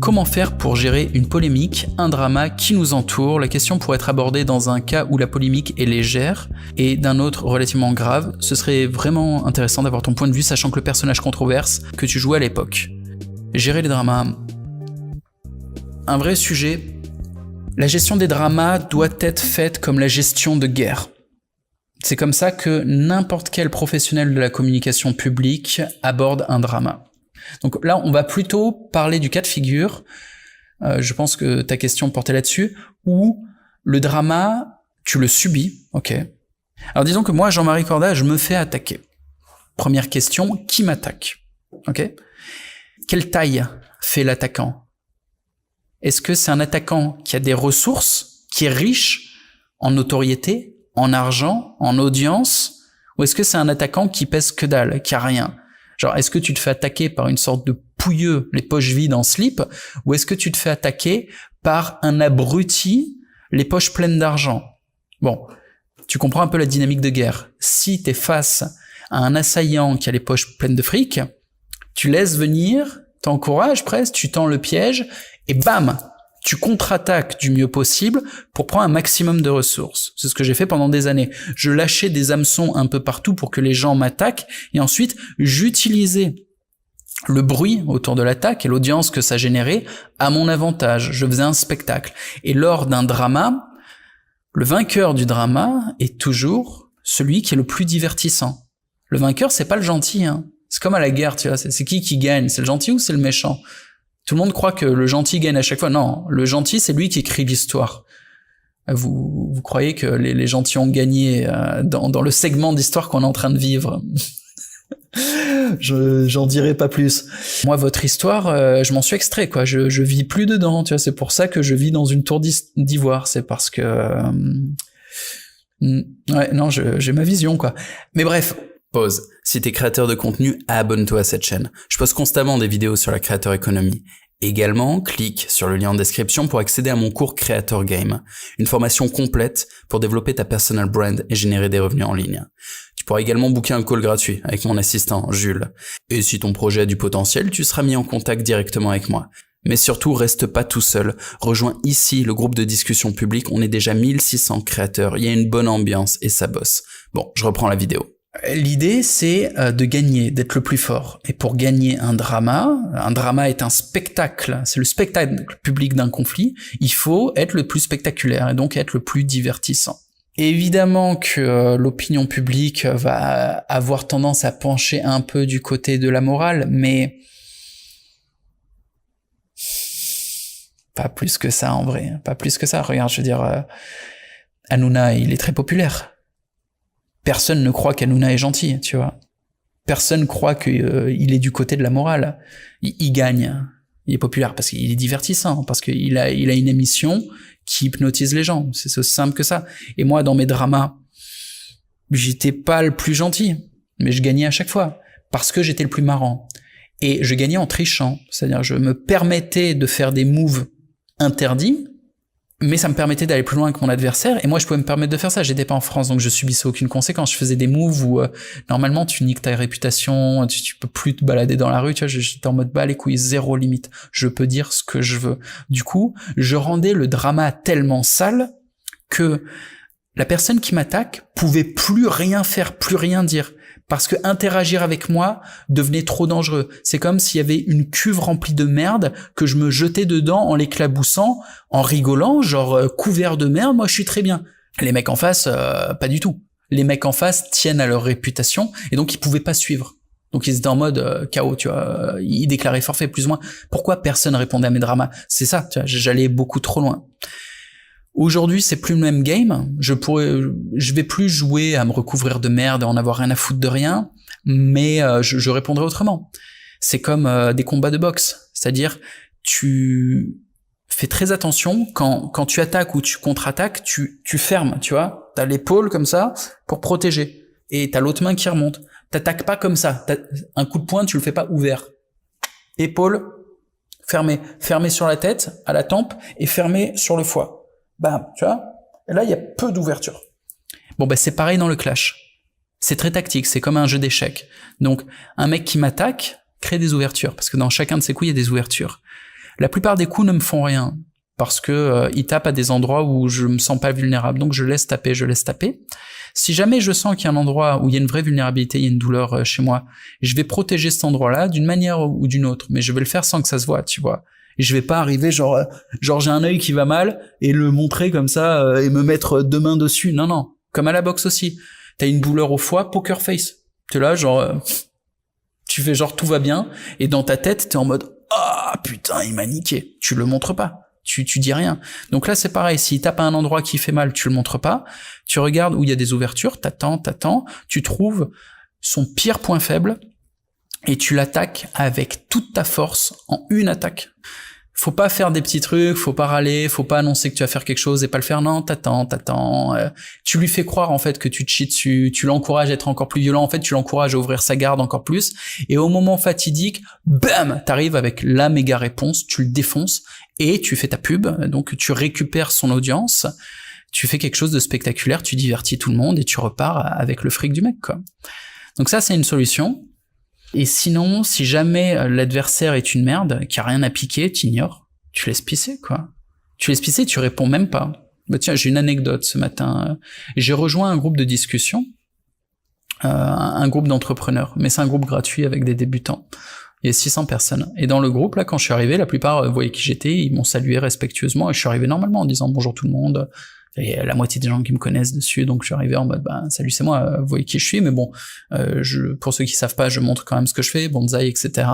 Comment faire pour gérer une polémique, un drama qui nous entoure? La question pourrait être abordée dans un cas où la polémique est légère et d'un autre relativement grave. Ce serait vraiment intéressant d'avoir ton point de vue, sachant que le personnage controverse que tu jouais à l'époque. Gérer les dramas. Un vrai sujet. La gestion des dramas doit être faite comme la gestion de guerre. C'est comme ça que n'importe quel professionnel de la communication publique aborde un drama. Donc là, on va plutôt parler du cas de figure, je pense que ta question portait là-dessus, où le drama, tu le subis, ok. Alors disons que moi, Jean-Marie Corda, je me fais attaquer. Première question, qui m'attaque? Ok. Quelle taille fait l'attaquant? Est-ce que c'est un attaquant qui a des ressources, qui est riche en notoriété, en argent, en audience, ou est-ce que c'est un attaquant qui pèse que dalle, qui a rien? Genre, est-ce que tu te fais attaquer par une sorte de pouilleux, les poches vides en slip, ou est-ce que tu te fais attaquer par un abruti, les poches pleines d'argent? Bon, tu comprends un peu la dynamique de guerre. Si t'es face à un assaillant qui a les poches pleines de fric, tu laisses venir, t'encourages presque, tu tends le piège, et bam, tu contre-attaques du mieux possible pour prendre un maximum de ressources. C'est ce que j'ai fait pendant des années. Je lâchais des hameçons un peu partout pour que les gens m'attaquent, et ensuite, j'utilisais le bruit autour de l'attaque et l'audience que ça générait à mon avantage. Je faisais un spectacle. Et lors d'un drama, le vainqueur du drama est toujours celui qui est le plus divertissant. Le vainqueur, c'est pas le gentil, hein. C'est comme à la guerre, tu vois. C'est qui gagne? C'est le gentil ou c'est le méchant? Tout le monde croit que le gentil gagne à chaque fois. Non, le gentil, c'est lui qui écrit l'histoire. Vous croyez que les gentils ont gagné dans le segment d'histoire qu'on est en train de vivre? J'en dirai pas plus. Moi, votre histoire, je m'en suis extrait, quoi. Je vis plus dedans, tu vois. C'est pour ça que je vis dans une tour d'ivoire. C'est parce que... ouais, non, j'ai ma vision, quoi. Mais bref... Pause. Si t'es créateur de contenu, abonne-toi à cette chaîne. Je poste constamment des vidéos sur la Creator Economy. Également, clique sur le lien en description pour accéder à mon cours Creator Game, une formation complète pour développer ta personal brand et générer des revenus en ligne. Tu pourras également booker un call gratuit avec mon assistant, Jules. Et si ton projet a du potentiel, tu seras mis en contact directement avec moi. Mais surtout, reste pas tout seul. Rejoins ici le groupe de discussion publique. On est déjà 1600 créateurs. Il y a une bonne ambiance et ça bosse. Bon, je reprends la vidéo. L'idée, c'est de gagner, d'être le plus fort. Et pour gagner un drama est un spectacle, c'est le spectacle public d'un conflit, il faut être le plus spectaculaire et donc être le plus divertissant. Évidemment que l'opinion publique va avoir tendance à pencher un peu du côté de la morale, mais pas plus que ça en vrai, pas plus que ça. Regarde, je veux dire, Hanouna, il est très populaire. Personne ne croit qu'Hanouna est gentil, tu vois. Personne croit qu'il est du côté de la morale. Il gagne. Il est populaire parce qu'il est divertissant, parce qu'il a une émission qui hypnotise les gens. C'est aussi simple que ça. Et moi, dans mes dramas, j'étais pas le plus gentil, mais je gagnais à chaque fois parce que j'étais le plus marrant. Et je gagnais en trichant. C'est-à-dire, je me permettais de faire des moves interdits, mais ça me permettait d'aller plus loin que mon adversaire, et moi je pouvais me permettre de faire ça. J'étais pas en France, donc je subissais aucune conséquence. Je faisais des moves où normalement tu niques ta réputation, tu peux plus te balader dans la rue, tu vois. J'étais en mode bah les couilles, zéro limite. Je peux dire ce que je veux. Du coup, je rendais le drama tellement sale que la personne qui m'attaque pouvait plus rien faire, plus rien dire. Parce que interagir avec moi devenait trop dangereux. C'est comme s'il y avait une cuve remplie de merde que je me jetais dedans en l'éclaboussant, en rigolant, genre couvert de merde, moi je suis très bien. Les mecs en face, pas du tout. Les mecs en face tiennent à leur réputation et donc ils pouvaient pas suivre. Donc ils étaient en mode chaos, tu vois. Ils déclaraient forfait plus ou moins. Pourquoi personne répondait à mes dramas? C'est ça, tu vois, j'allais beaucoup trop loin. Aujourd'hui, c'est plus le même game. Je vais plus jouer à me recouvrir de merde et en avoir rien à foutre de rien, mais je répondrai autrement. C'est comme des combats de boxe. C'est-à-dire, tu fais très attention quand tu attaques ou tu contre-attaques, tu fermes, tu vois. T'as l'épaule comme ça pour protéger. Et t'as l'autre main qui remonte. T'attaques pas comme ça. Un coup de poing, tu le fais pas ouvert. Épaule, fermée. Fermée sur la tête, à la tempe, et fermée sur le foie. Bam, tu vois. Et là, il y a peu d'ouverture. Bon, bah, c'est pareil dans le clash. C'est très tactique, c'est comme un jeu d'échecs. Donc, un mec qui m'attaque crée des ouvertures, parce que dans chacun de ses coups, il y a des ouvertures. La plupart des coups ne me font rien, parce que ils tapent à des endroits où je me sens pas vulnérable, donc je laisse taper. Si jamais je sens qu'il y a un endroit où il y a une vraie vulnérabilité, il y a une douleur chez moi, je vais protéger cet endroit-là d'une manière ou d'une autre, mais je vais le faire sans que ça se voit, tu vois. Et je vais pas arriver genre j'ai un œil qui va mal et le montrer comme ça et me mettre deux mains dessus. Non, comme à la boxe aussi. T'as une douleur au foie, poker face. T'es là genre tu fais genre tout va bien et dans ta tête t'es en mode ah putain il m'a niqué. Tu le montres pas. Tu dis rien. Donc là c'est pareil, s'il tape à un endroit qui fait mal, tu le montres pas. Tu regardes où il y a des ouvertures, t'attends, tu trouves son pire point faible et tu l'attaques avec toute ta force en une attaque. Faut pas faire des petits trucs, faut pas râler, faut pas annoncer que tu vas faire quelque chose et pas le faire. Non, t'attends. Tu lui fais croire en fait que tu te chies dessus, tu l'encourages à être encore plus violent. En fait, tu l'encourages à ouvrir sa garde encore plus. Et au moment fatidique, bam, t'arrives avec la méga réponse, tu le défonces et tu fais ta pub. Donc tu récupères son audience, tu fais quelque chose de spectaculaire, tu divertis tout le monde et tu repars avec le fric du mec, quoi. Donc ça, c'est une solution. Et sinon, si jamais l'adversaire est une merde, qui a rien à piquer, t'ignores, tu laisses pisser, quoi. Tu laisses pisser, tu réponds même pas. Bah tiens, j'ai une anecdote ce matin. J'ai rejoint un groupe de discussion, un groupe d'entrepreneurs, mais c'est un groupe gratuit avec des débutants. Il y a 600 personnes. Et dans le groupe, là, quand je suis arrivé, la plupart voyaient qui j'étais, ils m'ont salué respectueusement, et je suis arrivé normalement en disant bonjour tout le monde. Et la moitié des gens qui me connaissent dessus, donc je suis arrivé en mode salut c'est moi, vous voyez qui je suis, mais bon pour ceux qui savent pas, je montre quand même ce que je fais, bonsaï, etc.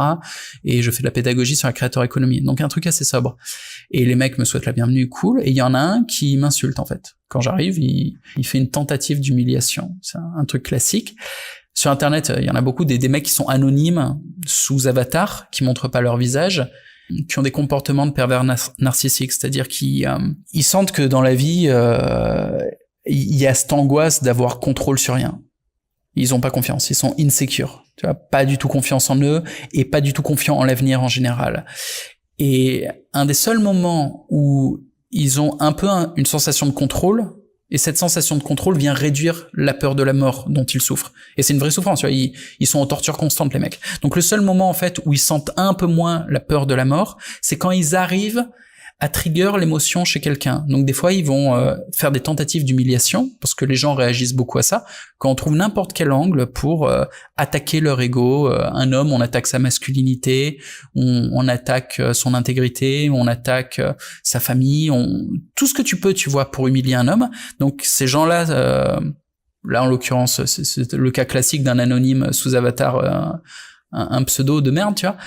Et je fais de la pédagogie sur la créateur économie, donc un truc assez sobre. Et les mecs me souhaitent la bienvenue, cool, et il y en a un qui m'insulte en fait. Quand j'arrive, il fait une tentative d'humiliation, c'est un truc classique. Sur internet, il y en a beaucoup des mecs qui sont anonymes, sous avatar, qui montrent pas leur visage, qui ont des comportements de pervers narcissiques, c'est-à-dire qu'ils sentent que dans la vie, il y a cette angoisse d'avoir contrôle sur rien. Ils ont pas confiance, ils sont insecures, tu vois, pas du tout confiance en eux et pas du tout confiants en l'avenir en général. Et un des seuls moments où ils ont un peu une sensation de contrôle, et cette sensation de contrôle vient réduire la peur de la mort dont ils souffrent. Et c'est une vraie souffrance, tu vois, ils sont en torture constante, les mecs. Donc le seul moment, en fait, où ils sentent un peu moins la peur de la mort, c'est quand ils arrivent à trigger l'émotion chez quelqu'un. Donc des fois, ils vont faire des tentatives d'humiliation, parce que les gens réagissent beaucoup à ça, quand on trouve n'importe quel angle pour attaquer leur ego. Un homme, on attaque sa masculinité, on attaque son intégrité, on attaque sa famille, tout ce que tu peux, tu vois, pour humilier un homme. Donc ces gens-là, là en l'occurrence, c'est le cas classique d'un anonyme sous avatar, un pseudo de merde, tu vois.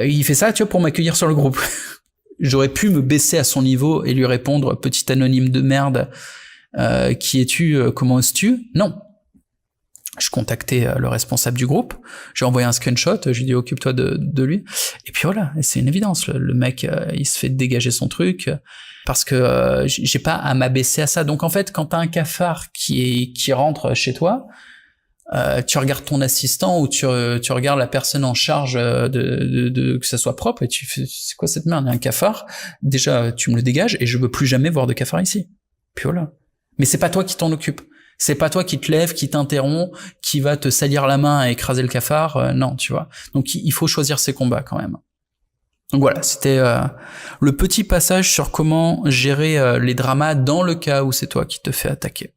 Il fait ça, tu vois, pour m'accueillir sur le groupe. J'aurais pu me baisser à son niveau et lui répondre « Petit anonyme de merde, qui es-tu, comment oses-tu » Non. Je contactais le responsable du groupe, j'ai envoyé un screenshot, je lui dis « Occupe-toi de lui ». Et puis voilà, c'est une évidence, le mec, il se fait dégager son truc, parce que j'ai pas à m'abaisser à ça. Donc en fait, quand t'as un cafard qui rentre chez toi, tu regardes ton assistant ou tu regardes la personne en charge de que ça soit propre et tu fais c'est quoi cette merde, il y a un cafard, déjà tu me le dégages et je veux plus jamais voir de cafard ici. Puis voilà. Mais c'est pas toi qui t'en occupe. C'est pas toi qui te lève, qui t'interrompt, qui va te salir la main et écraser le cafard, non, tu vois. Donc il faut choisir ses combats quand même. Donc voilà, c'était le petit passage sur comment gérer les dramas dans le cas où c'est toi qui te fais attaquer.